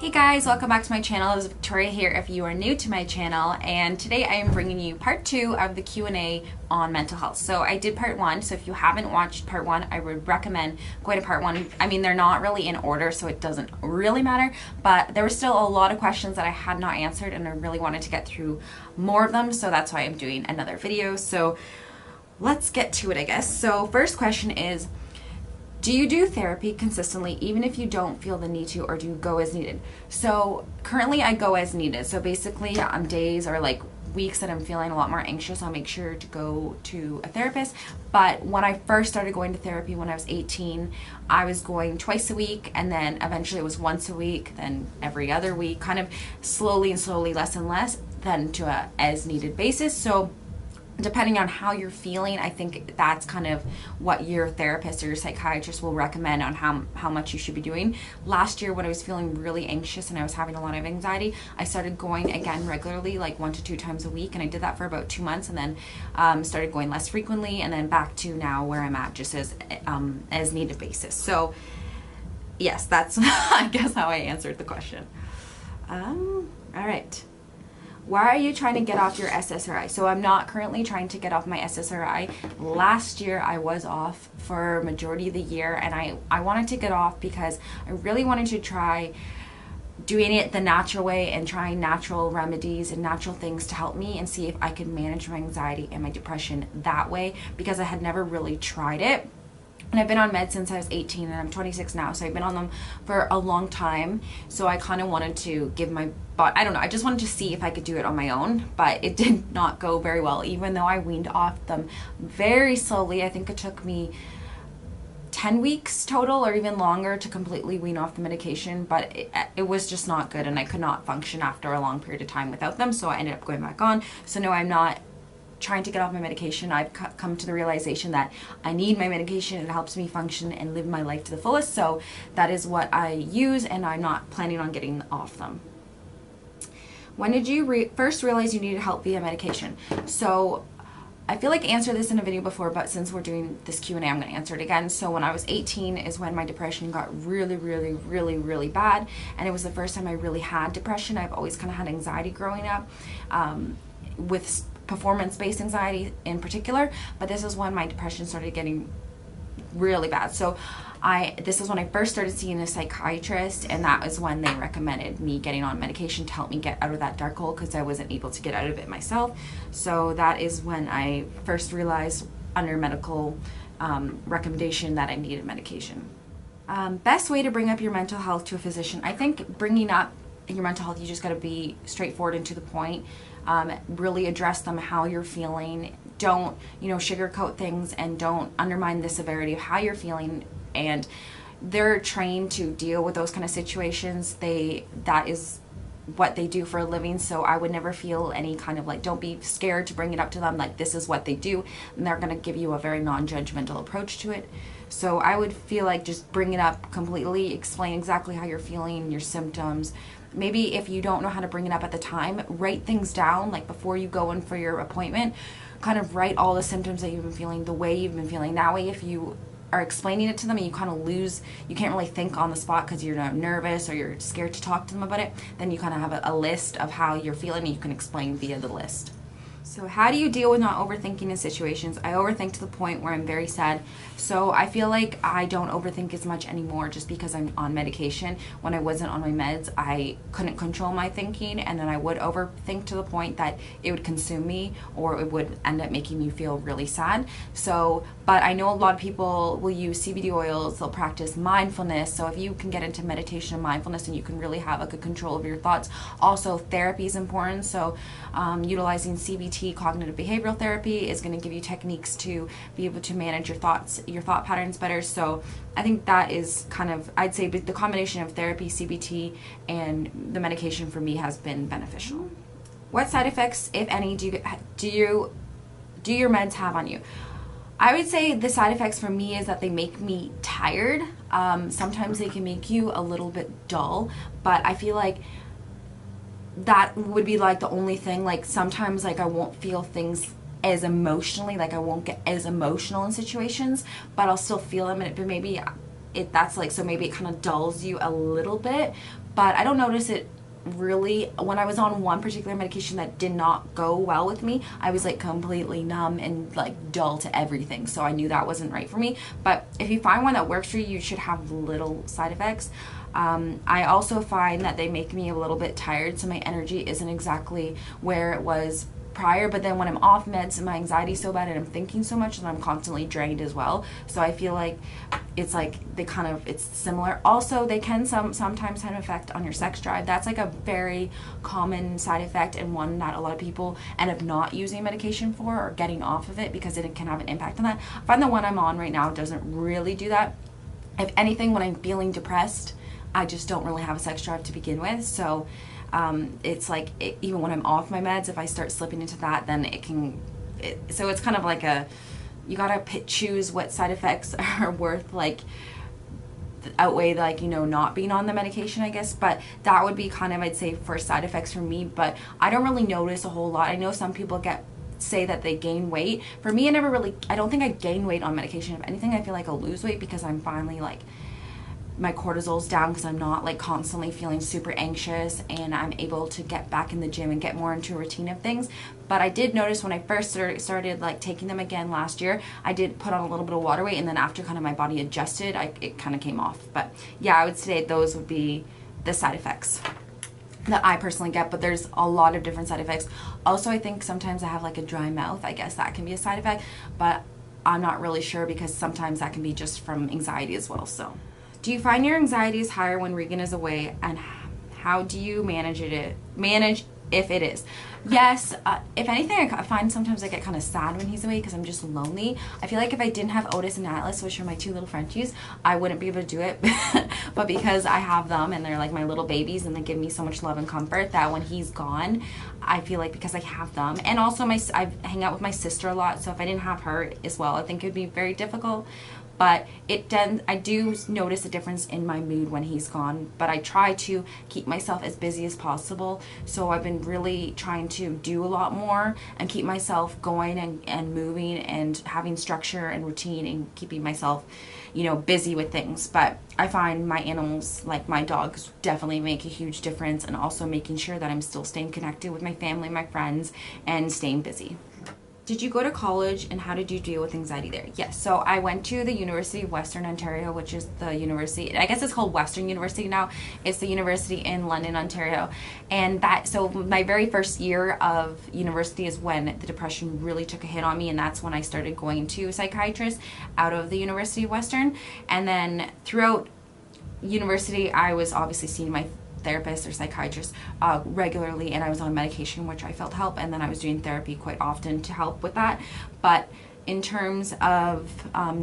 Hey guys, welcome back to my channel. This is Victoria here if you are new to my channel, and today I am bringing you part 2 of the Q&A on mental health. So I did part 1, so if you haven't watched part 1, I would recommend going to part 1. I mean, they're not really in order, so it doesn't really matter, but there were still a lot of questions that I had not answered, and I really wanted to get through more of them, so that's why I'm doing another video. So let's get to it, I guess. So first question is, do you do therapy consistently even if you don't feel the need to, or do you go as needed? So currently I go as needed. So basically on days or like weeks that I'm feeling a lot more anxious, I'll make sure to go to a therapist. But when I first started going to therapy when I was 18, I was going twice a week, and then eventually it was once a week, then every other week, kind of slowly and slowly, less and less, then to a as needed basis. So depending on how you're feeling, I think that's kind of what your therapist or your psychiatrist will recommend on how much you should be doing. Last year when I was feeling really anxious and I was having a lot of anxiety, I started going again regularly, like 1 to 2 times a week, and I did that for about 2 months, and then started going less frequently, and then back to now where I'm at, just as needed basis. So yes, that's I guess how I answered the question. All right. Why are you trying to get off your SSRI? So I'm not currently trying to get off my SSRI. Last year I was off for a majority of the year, and I wanted to get off because I really wanted to try doing it the natural way and trying natural remedies and natural things to help me and see if I could manage my anxiety and my depression that way, because I had never really tried it. And I've been on meds since I was 18, and I'm 26 now, so I've been on them for a long time. So I kind of wanted to give my body, I don't know, I just wanted to see if I could do it on my own, but it did not go very well, even though I weaned off them very slowly. I think it took me 10 weeks total or even longer to completely wean off the medication, but it was just not good, and I could not function after a long period of time without them, so I ended up going back on. So no, I'm not trying to get off my medication. I've come to the realization that I need my medication. It helps me function and live my life to the fullest, so that is what I use, and I'm not planning on getting off them. When did you first realize you needed help via medication? So I feel like I answered this in a video before, but since we're doing this Q&A, I'm going to answer it again. So when I was 18 is when my depression got really bad, and it was the first time I really had depression. I've always kind of had anxiety growing up, with performance-based anxiety in particular, but this is when my depression started getting really bad. So this is when I first started seeing a psychiatrist, and that was when they recommended me getting on medication to help me get out of that dark hole, because I wasn't able to get out of it myself. So that is when I first realized under medical recommendation that I needed medication. Best way to bring up your mental health to a physician. I think bringing up your mental health, you just got to be straightforward and to the point. Really address them how you're feeling. Don't, sugarcoat things, and don't undermine the severity of how you're feeling. And they're trained to deal with those kind of situations. That is what they do for a living. So I would never feel any kind of don't be scared to bring it up to them. Like, this is what they do, and they're going to give you a very non-judgmental approach to it. So I would feel like just bring it up completely, explain exactly how you're feeling, your symptoms. Maybe if you don't know how to bring it up at the time, write things down, like before you go in for your appointment, kind of write all the symptoms that you've been feeling, the way you've been feeling. That way, if you are explaining it to them and you kind of you can't really think on the spot because you're nervous or you're scared to talk to them about it, then you kind of have a list of how you're feeling, and you can explain via the list. So how do you deal with not overthinking in situations? I overthink to the point where I'm very sad. So I feel like I don't overthink as much anymore just because I'm on medication. When I wasn't on my meds, I couldn't control my thinking, and then I would overthink to the point that it would consume me, or it would end up making me feel really sad. So, but I know a lot of people will use CBD oils, they'll practice mindfulness. So if you can get into meditation and mindfulness, and you can really have a good control of your thoughts. Also, therapy is important. So utilizing CBT, cognitive behavioral therapy, is going to give you techniques to be able to manage your thoughts, your thought patterns better. So I think that is kind of, I'd say the combination of therapy, CBT, and the medication for me has been beneficial. What side effects, if any, do your meds have on you? I would say the side effects for me is that they make me tired. Sometimes they can make you a little bit dull, but I feel like that would be the only thing. Sometimes I won't feel things as emotionally, I won't get as emotional in situations, but I'll still feel them. But maybe that's like, so maybe it kind of dulls you a little bit, but I don't notice it really. When I was on one particular medication that did not go well with me, I was like completely numb and like dull to everything, so I knew that wasn't right for me. But if you find one that works for you, you should have little side effects. I also find that they make me a little bit tired, so my energy isn't exactly where it was prior. But then when I'm off meds, my anxiety is so bad and I'm thinking so much and I'm constantly drained as well. So I feel like it's like it's similar. Also, they can sometimes have an effect on your sex drive. That's like a very common side effect, and one that a lot of people end up not using medication for or getting off of it because it can have an impact on that. I find the one I'm on right now doesn't really do that. If anything, when I'm feeling depressed, I just don't really have a sex drive to begin with. So it's like, even when I'm off my meds, if I start slipping into that, then so it's kind of like you gotta choose what side effects are worth, like, outweigh, like, you know, not being on the medication, I guess. But that would be kind of, I'd say, for side effects for me. But I don't really notice a whole lot. I know some people say that they gain weight. For me, I don't think I gain weight on medication. If anything, I feel like I'll lose weight because I'm finally, like, my cortisol's down because I'm not like constantly feeling super anxious, and I'm able to get back in the gym and get more into a routine of things. But I did notice when I first started like taking them again last year, I did put on a little bit of water weight, and then after kind of my body adjusted, it kind of came off. But yeah, I would say those would be the side effects that I personally get, but there's a lot of different side effects. Also, I think sometimes I have like a dry mouth. I guess that can be a side effect, but I'm not really sure because sometimes that can be just from anxiety as well. So, do you find your anxiety is higher when Regan is away, and how do you manage if it is? Yes, if anything, I find sometimes I get kind of sad when he's away because I'm just lonely. I feel like if I didn't have Otis and Atlas, which are my two little Frenchies, I wouldn't be able to do it. But because I have them and they're like my little babies and they give me so much love and comfort, that when he's gone, I feel like because I have them. And also I hang out with my sister a lot, so if I didn't have her as well, I think it would be very difficult. But I do notice a difference in my mood when he's gone, but I try to keep myself as busy as possible. So I've been really trying to do a lot more and keep myself going and moving and having structure and routine and keeping myself, you know, busy with things. But I find my animals, like my dogs, definitely make a huge difference, and also making sure that I'm still staying connected with my family, my friends, and staying busy. Did you go to college, and how did you deal with anxiety there? Yes, so I went to the University of Western Ontario, which is the university, I guess it's called Western University now. It's the university in London, Ontario. And so my very first year of university is when the depression really took a hit on me, and that's when I started going to a psychiatrist out of the University of Western. And then throughout university, I was obviously seeing my therapist or psychiatrist regularly, and I was on medication, which I felt help, and then I was doing therapy quite often to help with that. But in terms of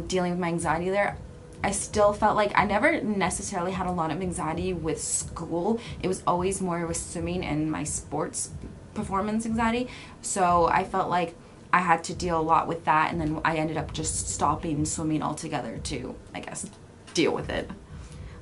dealing with my anxiety there, I still felt like I never necessarily had a lot of anxiety with school. It was always more with swimming and my sports performance anxiety. So I felt like I had to deal a lot with that, and then I ended up just stopping swimming altogether to, I guess, deal with it.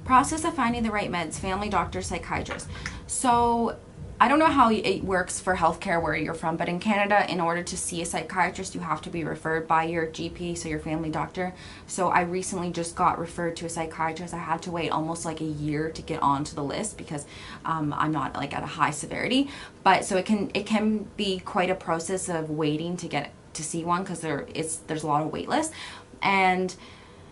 Process of finding the right meds, family doctor, psychiatrist. So I don't know how it works for healthcare where you're from, but in Canada, in order to see a psychiatrist, you have to be referred by your GP, so your family doctor. So I recently just got referred to a psychiatrist. I had to wait almost like a year to get onto the list because I'm not like at a high severity. But so it can be quite a process of waiting to get to see one because there's a lot of wait lists. And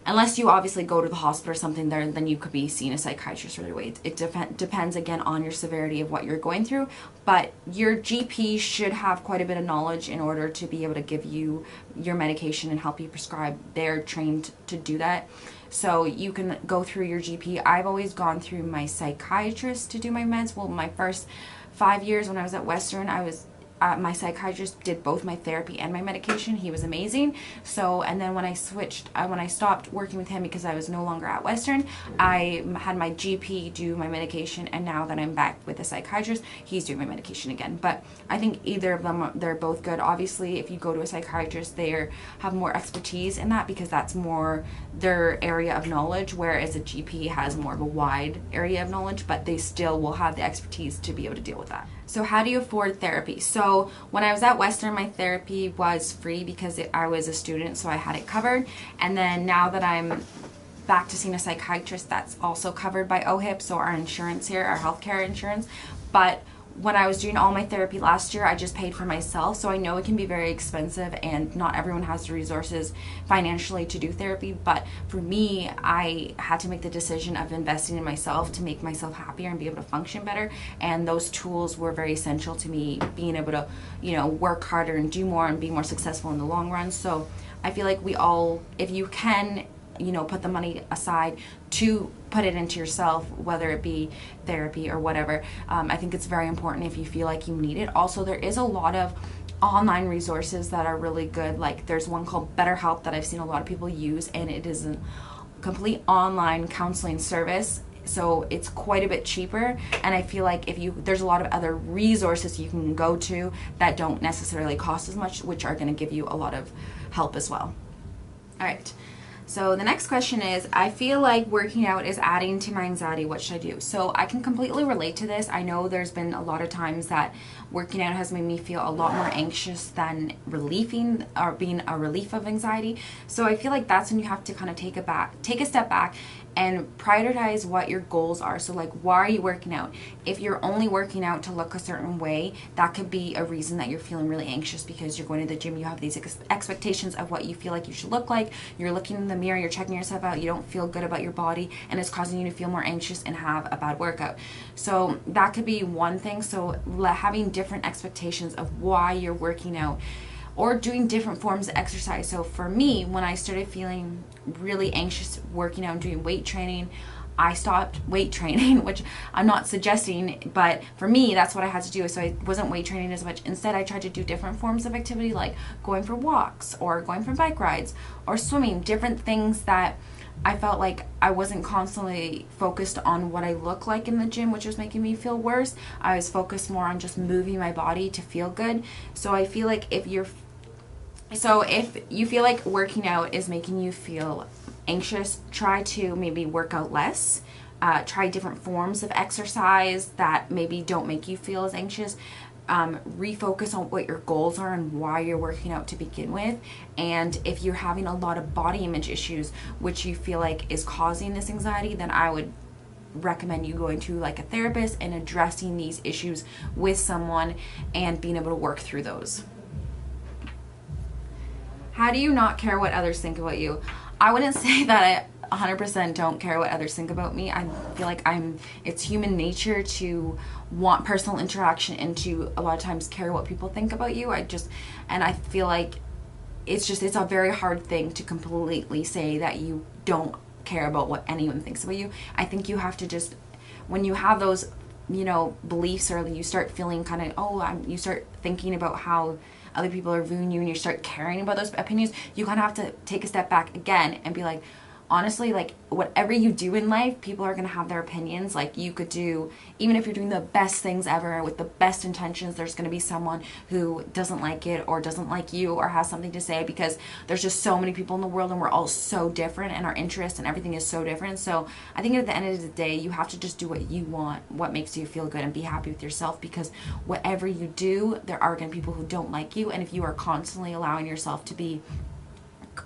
unless you obviously go to the hospital or something there, then you could be seeing a psychiatrist right away. It depends again on your severity of what you're going through, but your GP should have quite a bit of knowledge in order to be able to give you your medication and help you prescribe. They're trained to do that. So you can go through your GP. I've always gone through my psychiatrist to do my meds. Well, my first 5 years when I was at Western, my psychiatrist did both my therapy and my medication. He was amazing. So, and then when I stopped working with him because I was no longer at Western, I had my GP do my medication, and now that I'm back with a psychiatrist, he's doing my medication again. But I think either of them, they're both good. Obviously, if you go to a psychiatrist, they have more expertise in that because that's more their area of knowledge, whereas a GP has more of a wide area of knowledge, but they still will have the expertise to be able to deal with that. So how do you afford therapy? So when I was at Western, my therapy was free because I was a student, so I had it covered. And then now that I'm back to seeing a psychiatrist. That's also covered by OHIP, so our insurance here, our healthcare insurance. But when I was doing all my therapy last year, I just paid for myself, so I know it can be very expensive and not everyone has the resources financially to do therapy. But for me, I had to make the decision of investing in myself to make myself happier and be able to function better, and those tools were very essential to me being able to, you know, work harder and do more and be more successful in the long run. So I feel like we all, if you can, you know, put the money aside to put it into yourself, whether it be therapy or whatever, I think it's very important if you feel like you need it. Also, there is a lot of online resources that are really good. Like there's one called BetterHelp that I've seen a lot of people use, and it is a complete online counseling service, so it's quite a bit cheaper. And I feel like there's a lot of other resources you can go to that don't necessarily cost as much, which are going to give you a lot of help as well. All right. So the next question is, I feel like working out is adding to my anxiety. What should I do? So I can completely relate to this. I know there's been a lot of times that working out has made me feel a lot more anxious than relieving or being a relief of anxiety. So I feel like that's when you have to kind of take a step back and prioritize what your goals are. So like, why are you working out? If you're only working out to look a certain way, that could be a reason that you're feeling really anxious because you're going to the gym, you have these expectations of what you feel like you should look like, you're looking in the mirror, you're checking yourself out, you don't feel good about your body, and it's causing you to feel more anxious and have a bad workout. So that could be one thing. So having different expectations of why you're working out, or doing different forms of exercise. So for me, when I started feeling really anxious working out and doing weight training, I stopped weight training, which I'm not suggesting, but for me, that's what I had to do. So I wasn't weight training as much. Instead, I tried to do different forms of activity, like going for walks or going for bike rides or swimming, different things that I felt like I wasn't constantly focused on what I look like in the gym, which was making me feel worse. I was focused more on just moving my body to feel good. So I feel like if you feel like working out is making you feel anxious, try to maybe work out less. Try different forms of exercise that maybe don't make you feel as anxious. Refocus on what your goals are and why you're working out to begin with. And if you're having a lot of body image issues, which you feel like is causing this anxiety, then I would recommend you going to like a therapist and addressing these issues with someone and being able to work through those. How do you not care what others think about you? I wouldn't say that I 100% don't care what others think about me. I feel like it's human nature to want personal interaction and to a lot of times care what people think about you. And I feel like it's a very hard thing to completely say that you don't care about what anyone thinks about you. I think you have to just, when you have those, you know, beliefs, or you start feeling kind of, you start thinking about how other people are viewing you and you start caring about those opinions, you kind of have to take a step back again and be like, honestly, like whatever you do in life, people are going to have their opinions. Like you could do, even if you're doing the best things ever with the best intentions, there's going to be someone who doesn't like it or doesn't like you or has something to say, because there's just so many people in the world and we're all so different and our interests and everything is so different. So I think at the end of the day, you have to just do what you want, what makes you feel good, and be happy with yourself, because whatever you do, there are going to be people who don't like you. And if you are constantly allowing yourself to be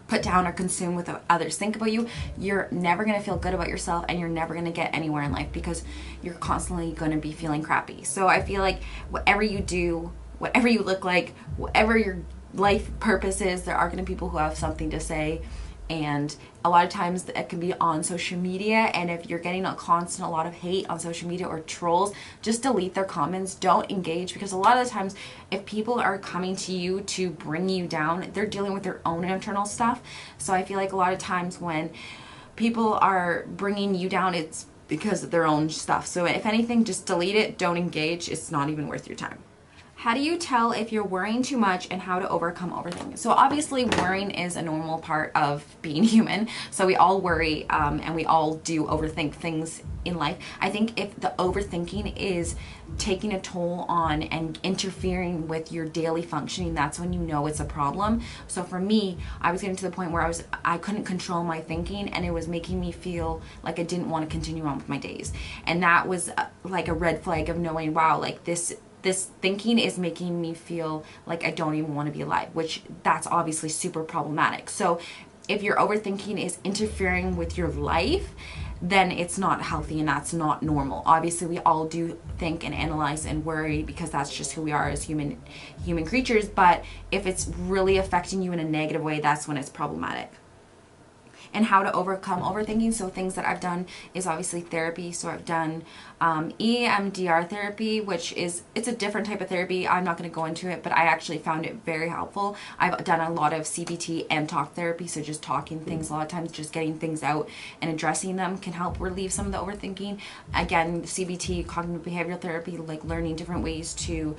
put down or consumed with what others think about you, you're never going to feel good about yourself and you're never going to get anywhere in life, because you're constantly going to be feeling crappy. So I feel like whatever you do, whatever you look like, whatever your life purpose is, there are going to be people who have something to say. And a lot of times it can be on social media, and if you're getting a lot of hate on social media or trolls, just delete their comments. Don't engage, because a lot of the times if people are coming to you to bring you down, they're dealing with their own internal stuff. So I feel like a lot of times when people are bringing you down, it's because of their own stuff. So if anything, just delete it. Don't engage. It's not even worth your time. How do you tell if you're worrying too much, and how to overcome overthinking? So obviously worrying is a normal part of being human. So we all worry and we all do overthink things in life. I think if the overthinking is taking a toll on and interfering with your daily functioning, that's when you know it's a problem. So for me, I was getting to the point where I couldn't control my thinking, and it was making me feel like I didn't want to continue on with my days. And that was like a red flag of knowing, wow, like this thinking is making me feel like I don't even want to be alive, which that's obviously super problematic. So if your overthinking is interfering with your life, then it's not healthy and that's not normal. Obviously, we all do think and analyze and worry because that's just who we are as human creatures. But if it's really affecting you in a negative way, that's when it's problematic. And how to overcome overthinking. So things that I've done is obviously therapy. So I've done EMDR therapy, which it's a different type of therapy. I'm not going to go into it, but I actually found it very helpful. I've done a lot of CBT and talk therapy. So just talking things, a lot of times just getting things out and addressing them can help relieve some of the overthinking. Again, CBT, cognitive behavioral therapy, like learning different ways to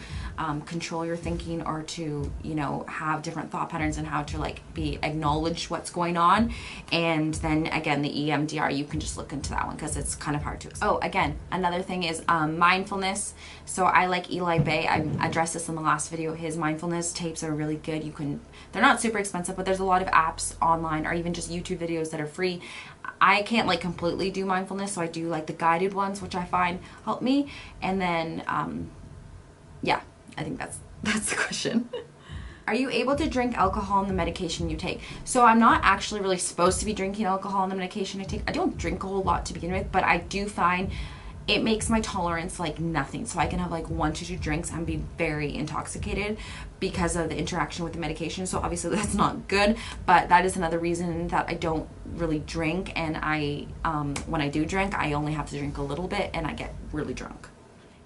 control your thinking, or to, you know, have different thought patterns and how to like acknowledge what's going on. And then again, the EMDR, you can just look into that one because it's kind of hard to explain. Oh, again, another thing is mindfulness. So I like Eli Bay. I addressed this in the last video. His mindfulness tapes are really good. They're not super expensive, but there's a lot of apps online or even just YouTube videos that are free. I can't like completely do mindfulness, so I do like the guided ones, which I find help me. And then, yeah, I think that's the question. Are you able to drink alcohol in the medication you take? So I'm not actually really supposed to be drinking alcohol in the medication I take. I don't drink a whole lot to begin with, but I do find it makes my tolerance like nothing. So I can have like 1 to 2 drinks and be very intoxicated because of the interaction with the medication. So obviously that's not good, but that is another reason that I don't really drink. And when I do drink, I only have to drink a little bit and I get really drunk.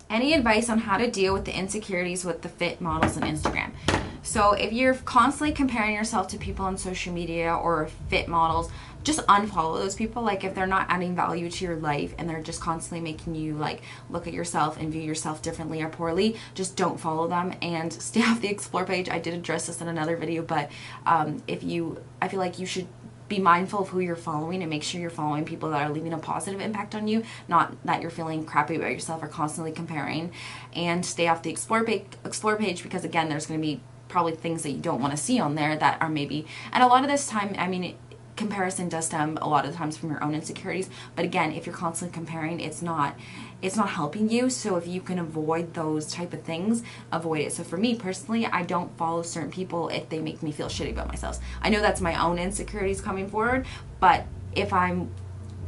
Any advice on how to deal with the insecurities with the fit models on Instagram? So if you're constantly comparing yourself to people on social media or fit models, just unfollow those people. Like if they're not adding value to your life and they're just constantly making you like look at yourself and view yourself differently or poorly, just don't follow them and stay off the explore page. I did address this in another video, but I feel like you should be mindful of who you're following and make sure you're following people that are leaving a positive impact on you, not that you're feeling crappy about yourself or constantly comparing. And stay off the explore page because again, there's going to be probably things that you don't want to see on there that are maybe, and a lot of this time, I mean, comparison does stem a lot of the times from your own insecurities, but again, if you're constantly comparing, it's not helping you. So if you can avoid those type of things, avoid it. So for me personally, I don't follow certain people if they make me feel shitty about myself. I know that's my own insecurities coming forward, but if I'm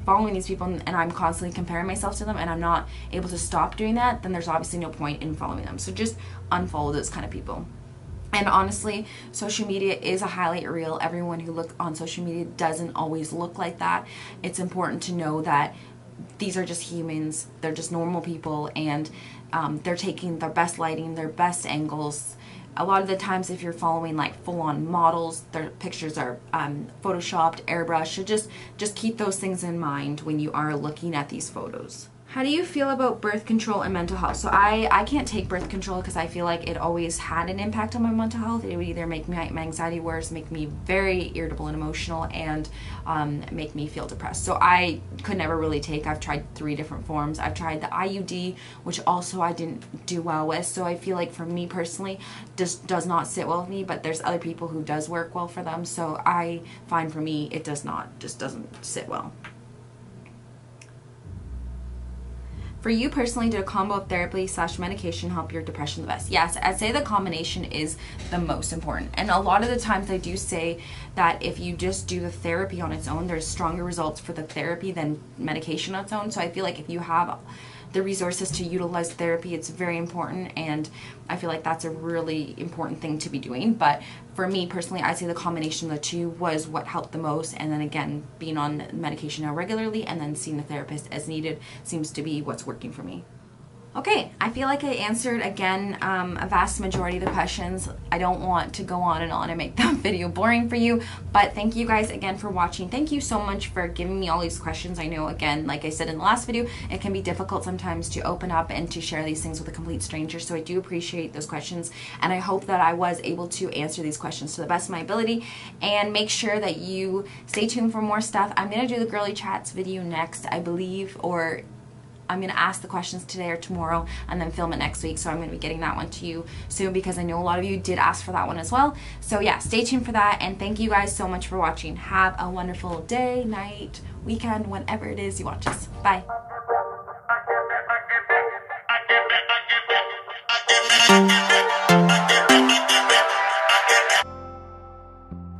following these people and I'm constantly comparing myself to them and I'm not able to stop doing that, then there's obviously no point in following them. So just unfollow those kind of people. And honestly, social media is a highlight reel. Everyone who looks on social media doesn't always look like that. It's important to know that these are just humans. They're just normal people, and they're taking their best lighting, their best angles. A lot of the times if you're following like full-on models, their pictures are photoshopped, airbrushed. So just keep those things in mind when you are looking at these photos. How do you feel about birth control and mental health? So I can't take birth control because I feel like it always had an impact on my mental health. It would either make my anxiety worse, make me very irritable and emotional, and make me feel depressed. So I could never really take. I've tried 3 different forms. I've tried the IUD, which also I didn't do well with. So I feel like for me personally, does not sit well with me, but there's other people who does work well for them. So I find for me, it just doesn't sit well. For you personally, did a combo of therapy / medication help your depression the best? Yes, I'd say the combination is the most important. And a lot of the times I do say that if you just do the therapy on its own, there's stronger results for the therapy than medication on its own. So I feel like if you have the resources to utilize therapy, it's very important, and I feel like that's a really important thing to be doing. But for me personally, I'd say the combination of the two was what helped the most, and then again, being on medication now regularly and then seeing a therapist as needed seems to be what's working for me. Okay, I feel like I answered, again, a vast majority of the questions. I don't want to go on and make the video boring for you, but thank you guys again for watching. Thank you so much for giving me all these questions. I know, again, like I said in the last video, it can be difficult sometimes to open up and to share these things with a complete stranger, so I do appreciate those questions, and I hope that I was able to answer these questions to the best of my ability. And make sure that you stay tuned for more stuff. I'm going to do the girly chats video next, I believe, or I'm going to ask the questions today or tomorrow and then film it next week. So I'm going to be getting that one to you soon because I know a lot of you did ask for that one as well. So yeah, stay tuned for that. And thank you guys so much for watching. Have a wonderful day, night, weekend, whenever it is you watch this. Bye.